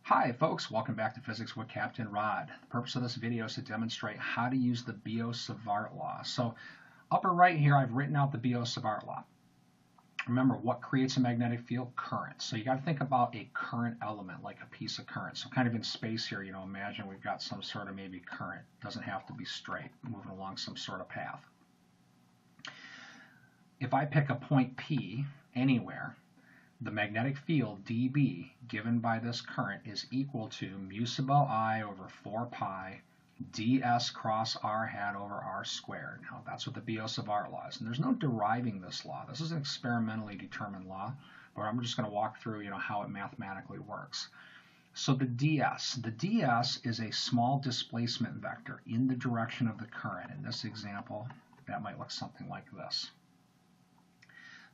Hi folks, welcome back to Physics with Captain Rod. The purpose of this video is to demonstrate how to use the Biot Savart Law. So upper right here I've written out the Biot Savart Law. Remember, what creates a magnetic field? Current. So you got to think about a current element like a piece of current. So kind of in space here, imagine we've got some sort of maybe current. It doesn't have to be straight, moving along some sort of path. If I pick a point P anywhere, the magnetic field dB given by this current is equal to mu sub I over 4 pi ds cross r hat over r squared. Now that's what the Biot Savart law is. And there's no deriving this law. This is an experimentally determined law, but I'm just going to walk through how it mathematically works. So the ds is a small displacement vector in the direction of the current. In this example, that might look something like this.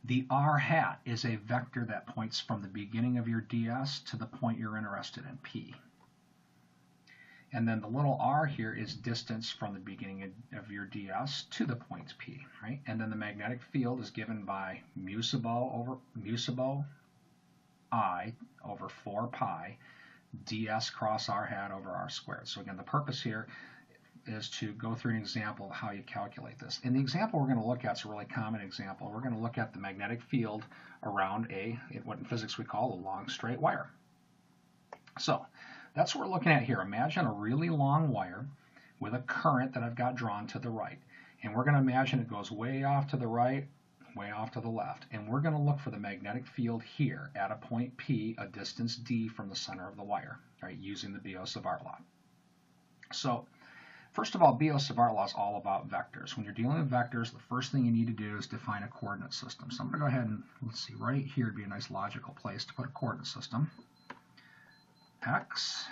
The r hat is a vector that points from the beginning of your ds to the point you're interested in, P. And then the little r here is distance from the beginning of your ds to the point P, right? And then the magnetic field is given by mu sub I over 4 pi ds cross r hat over r squared. So again, the purpose here is to go through an example of how you calculate this. And the example we're going to look at is a really common example. We're going to look at the magnetic field around what in physics we call a long straight wire. So that's what we're looking at here. Imagine a really long wire with a current that I've got drawn to the right. And we're going to imagine it goes way off to the right, way off to the left. And we're going to look for the magnetic field here at a point P, a distance d from the center of the wire, right, using the Biot Savart law. So first of all, Biot Savart law is all about vectors. When you're dealing with vectors, the first thing you need to do is define a coordinate system. So I'm going to go ahead and, let's see, right here would be a nice logical place to put a coordinate system. X,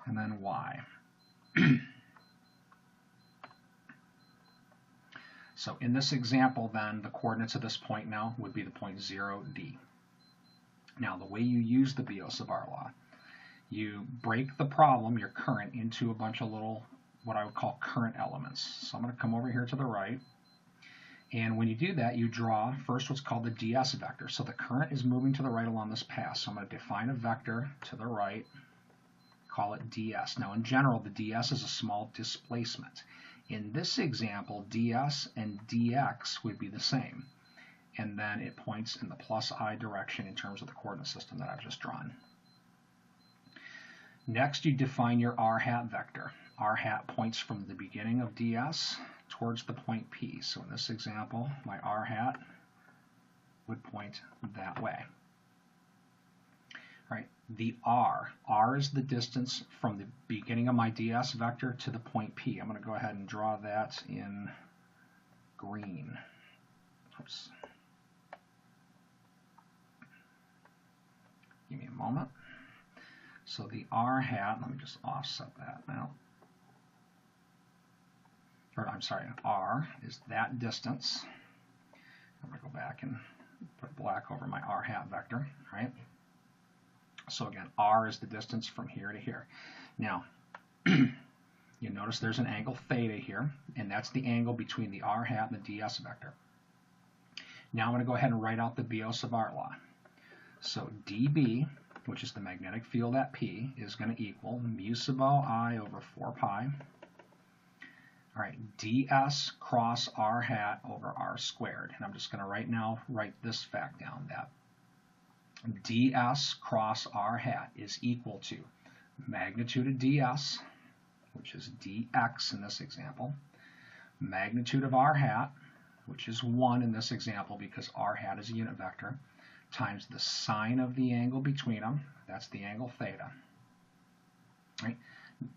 and then Y. So in this example, then, the coordinates of this point now would be the point 0, D. Now, the way you use the Biot Savart law, you break the problem, your current, into a bunch of little, what I would call current elements. So I'm going to come over here to the right. And when you do that, you draw first what's called the ds vector. So the current is moving to the right along this path. So I'm going to define a vector to the right, call it ds. Now in general, the ds is a small displacement. In this example, ds and dx would be the same. And then it points in the plus I direction in terms of the coordinate system that I've just drawn. Next, you define your r hat vector. R hat points from the beginning of ds towards the point P. So in this example, my r hat would point that way. All right, the r is the distance from the beginning of my ds vector to the point P. I'm going to go ahead and draw that in green. Oops. Give me a moment. So the r hat, let me just offset that now. Or I'm sorry, r is that distance. I'm going to go back and put black over my r hat vector, right? So again, r is the distance from here to here. Now, you notice there's an angle theta here, and that's the angle between the r hat and the ds vector. Now I'm going to go ahead and write out the Biot Savart law. So dB, which is the magnetic field at P, is going to equal mu sub I over 4 pi. All right, ds cross r hat over r squared. And I'm just going to write this fact down, that ds cross r hat is equal to magnitude of ds, which is dx in this example, magnitude of r hat, which is 1 in this example because r hat is a unit vector, times the sine of the angle between them, that's the angle theta. Right?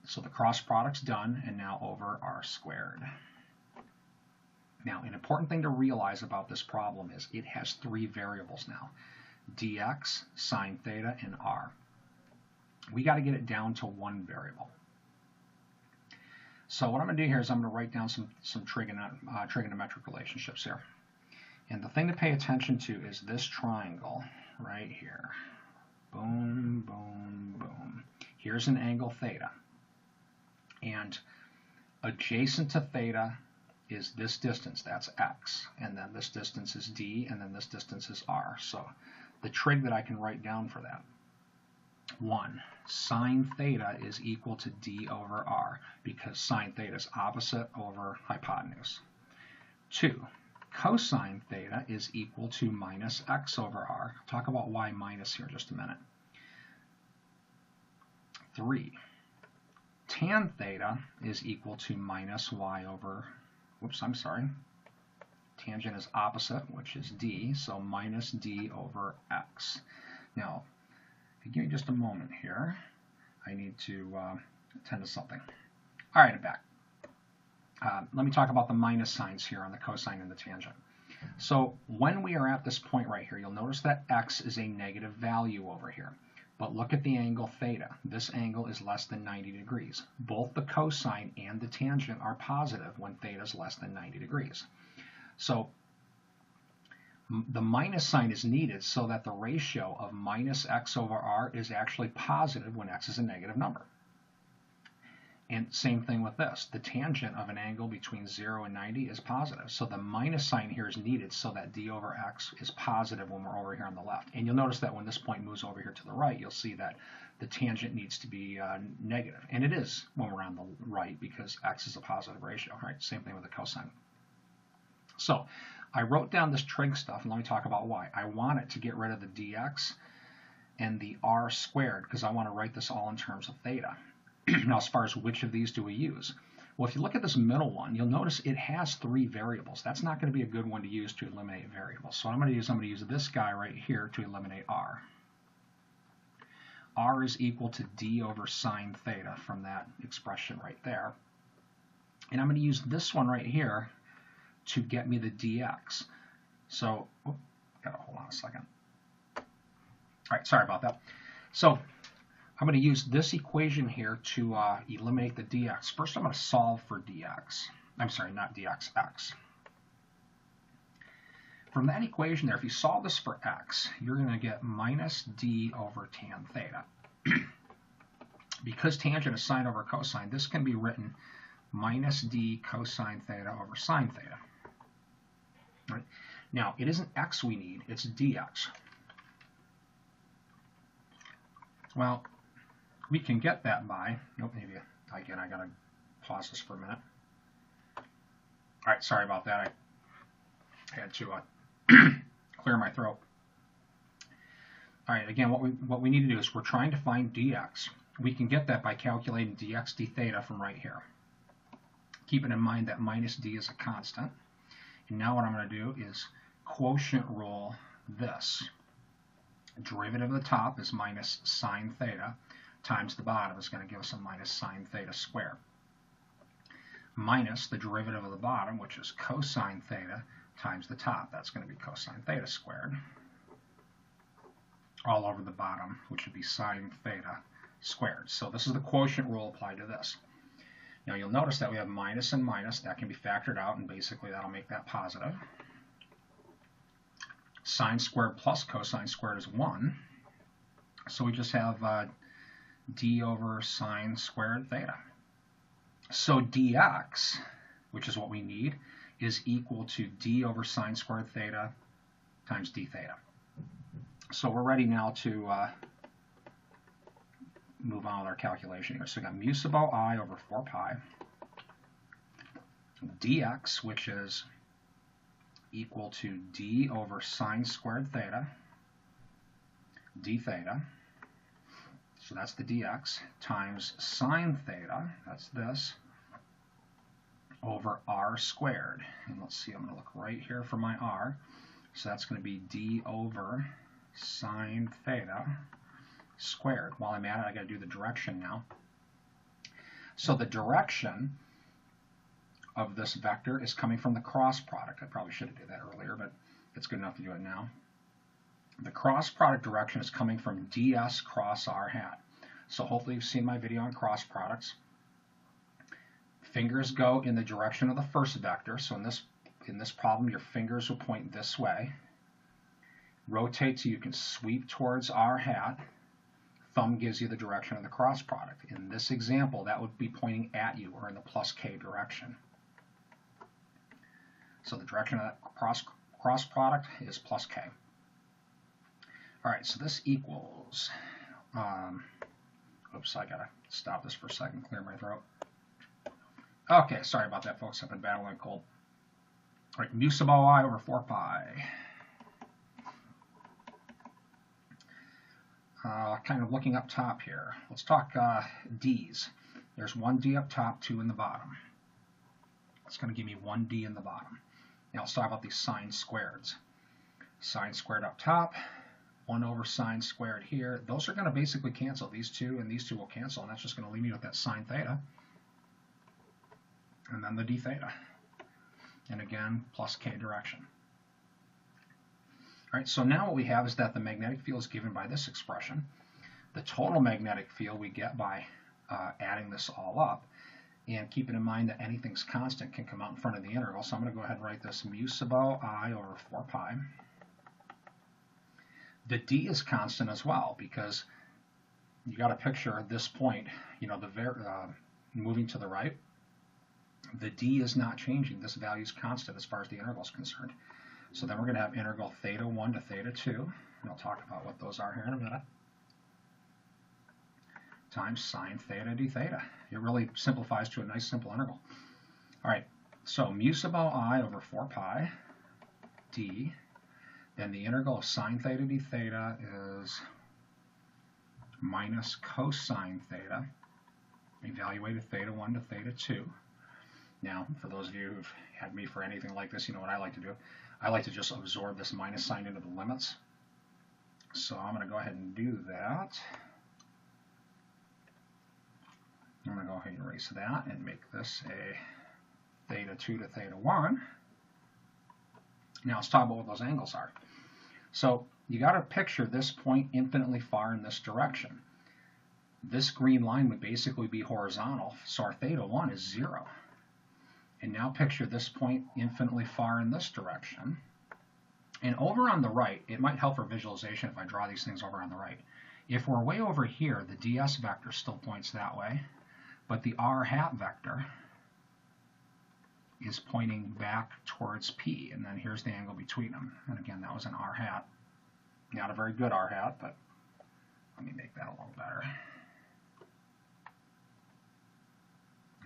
So the cross product's done, and now over r squared. Now, an important thing to realize about this problem is it has 3 variables now: dx, sine theta, and r. We got to get it down to 1 variable. So what I'm going to do here is I'm going to write down some trigonometric relationships here. And the thing to pay attention to is this triangle right here. Boom, boom, boom. Here's an angle theta. And adjacent to theta is this distance, that's x. And then this distance is d, and then this distance is r. So the trig that I can write down for that 1. Sine theta is equal to d over r, because sine theta is opposite over hypotenuse. 2. Cosine theta is equal to minus x over r. I'll talk about why minus here in just a minute. 3. Tan theta is equal to minus y over, tangent is opposite, which is d, so minus d over x. Now, if you give me just a moment here, I need to attend to something. All right, I'm back. Let me talk about the minus signs here on the cosine and the tangent. So when we are at this point right here, you'll notice that x is a negative value over here. But look at the angle theta. This angle is less than 90 degrees. Both the cosine and the tangent are positive when theta is less than 90 degrees. So the minus sign is needed so that the ratio of minus x over r is actually positive when x is a negative number. And same thing with this. The tangent of an angle between 0 and 90 is positive. So the minus sign here is needed so that d over x is positive when we're over here on the left. And you'll notice that when this point moves over here to the right, you'll see that the tangent needs to be negative. And it is when we're on the right because x is a positive ratio, right? Same thing with the cosine. So I wrote down this trig stuff, and let me talk about why. I want it to get rid of the dx and the r squared because I want to write this all in terms of theta. Now, as far as which of these do we use? Well, if you look at this middle one, you'll notice it has 3 variables. That's not going to be a good one to use to eliminate variables. So what I'm going to use this guy right here to eliminate r. R is equal to d over sine theta from that expression right there. And I'm going to use this one right here to get me the dx. So, gotta hold on a second. All right, sorry about that. So I'm going to use this equation here to eliminate the dx. First, I'm going to solve for dx. I'm sorry, not dx, x. From that equation there, if you solve this for x, you're going to get minus d over tan theta. Because tangent is sine over cosine, this can be written minus d cosine theta over sine theta. Right? Now, it isn't x we need, it's dx. Well, we can get that by, maybe again I gotta pause this for a minute. All right, sorry about that. I had to clear my throat. All right, again, what we need to do is we're trying to find dx. We can get that by calculating dx d theta from right here. Keeping in mind that minus d is a constant. And now what I'm going to do is quotient rule this. Derivative of the top is minus sine theta times the bottom is going to give us a minus sine theta squared. Minus the derivative of the bottom, which is cosine theta times the top. That's going to be cosine theta squared. All over the bottom, which would be sine theta squared. So this is the quotient rule applied to this. Now you'll notice that we have minus and minus. That can be factored out, and basically that'll make that positive. Sine squared plus cosine squared is 1. So we just have d over sine squared theta. So dx, which is what we need, is equal to d over sine squared theta times d theta. So we're ready now to move on with our calculation here. So we got mu sub I over 4 pi dx, which is equal to d over sine squared theta d theta. So that's the dx times sine theta, that's this, over r squared. And let's see, I'm going to look right here for my r. So that's going to be d over sine theta squared. While I'm at it, I got to do the direction now. So the direction of this vector is coming from the cross product. I probably should have did that earlier, but it's good enough to do it now. The cross product direction is coming from ds cross r hat. So hopefully you've seen my video on cross products. Fingers go in the direction of the first vector. So in this problem, your fingers will point this way. Rotate so you can sweep towards r hat. Thumb gives you the direction of the cross product. In this example, that would be pointing at you or in the plus k direction. So the direction of that cross product is plus k. All right, so this equals, Oops, I gotta stop this for a second, clear my throat. Okay, sorry about that, folks. I've been battling a cold. All right, mu sub I over 4 pi. Kind of looking up top here. Let's talk d's. There's 1 d up top, 2 in the bottom. It's going to give me 1 d in the bottom. Now let's talk about these sine squareds. Sine squared up top, 1 over sine squared here. Those are going to basically cancel. These two and these two will cancel, and that's just going to leave me with that sine theta. And then the d theta. And again, plus k direction. All right, so now what we have is that the magnetic field is given by this expression. The total magnetic field we get by adding this all up. And keeping in mind that anything's constant can come out in front of the integral. So I'm going to go ahead and write this mu sub I over 4 pi. The d is constant as well, because you got to picture this point, you know, moving to the right. The d is not changing. This value is constant as far as the integral is concerned. So then we're going to have integral theta 1 to theta 2, and I'll talk about what those are here in a minute, times sine theta d theta. It really simplifies to a nice simple integral. All right, so mu sub I over 4 pi d, then the integral of sine theta d theta is minus cosine theta, evaluated theta 1 to theta 2. Now, for those of you who've had me for anything like this, you know what I like to do. I like to just absorb this minus sign into the limits. So I'm going to go ahead and do that. I'm going to go ahead and erase that and make this a theta 2 to theta 1. Now let's talk about what those angles are. So you got to picture this point infinitely far in this direction. This green line would basically be horizontal, so our theta 1 is 0. And now picture this point infinitely far in this direction. And over on the right, it might help for visualization if I draw these things over on the right. If we're way over here, the ds vector still points that way, but the r hat vector is pointing back towards p, and then here's the angle between them. And again, that was an r hat. Not a very good r hat, but let me make that a little better.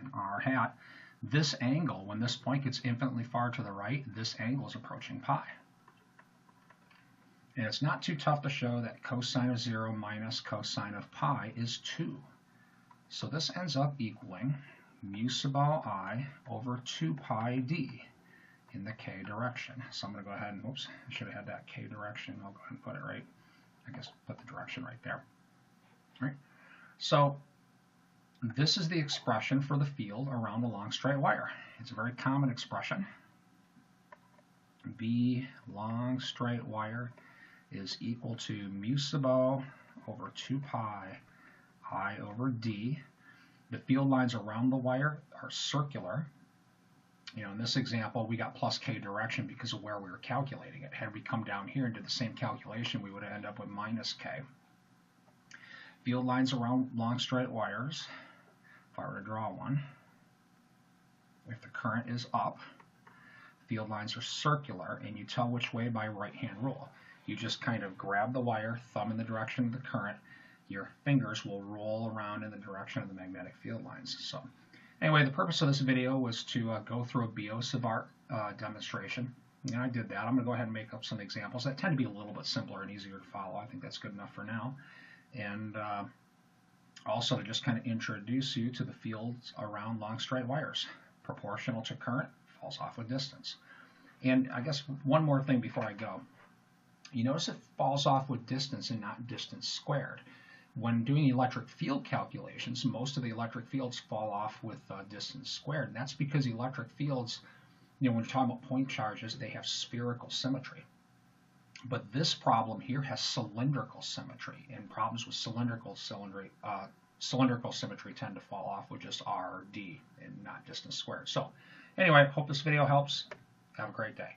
An r hat. This angle, when this point gets infinitely far to the right, this angle is approaching pi. And it's not too tough to show that cosine of 0 minus cosine of pi is 2. So this ends up equaling mu sub I over 2 pi d in the k direction. So I'm going to go ahead and, oops, I should have had that k direction. I'll go ahead and put it right, I guess put the direction right there. All right. So this is the expression for the field around a long straight wire. It's a very common expression. B long straight wire is equal to mu sub O over 2 pi I over d. The field lines around the wire are circular. You know, in this example, we got plus k direction because of where we were calculating it. Had we come down here and did the same calculation, we would end up with minus k. Field lines around long straight wires, if I were to draw one, if the current is up, field lines are circular, and you tell which way by right-hand rule. You just kind of grab the wire, thumb in the direction of the current, your fingers will roll around in the direction of the magnetic field lines. So anyway, the purpose of this video was to go through a Biot Savart demonstration. And I did that. I'm going to go ahead and make up some examples that tend to be a little bit simpler and easier to follow. I think that's good enough for now. And also to just kind of introduce you to the fields around long straight wires. Proportional to current, falls off with distance. And I guess one more thing before I go. You notice it falls off with distance and not distance squared. When doing electric field calculations, most of the electric fields fall off with distance squared. And that's because electric fields, you know, when you're talking about point charges, they have spherical symmetry. But this problem here has cylindrical symmetry, and problems with cylindrical symmetry tend to fall off with just R or D and not distance squared. So anyway, hope this video helps. Have a great day.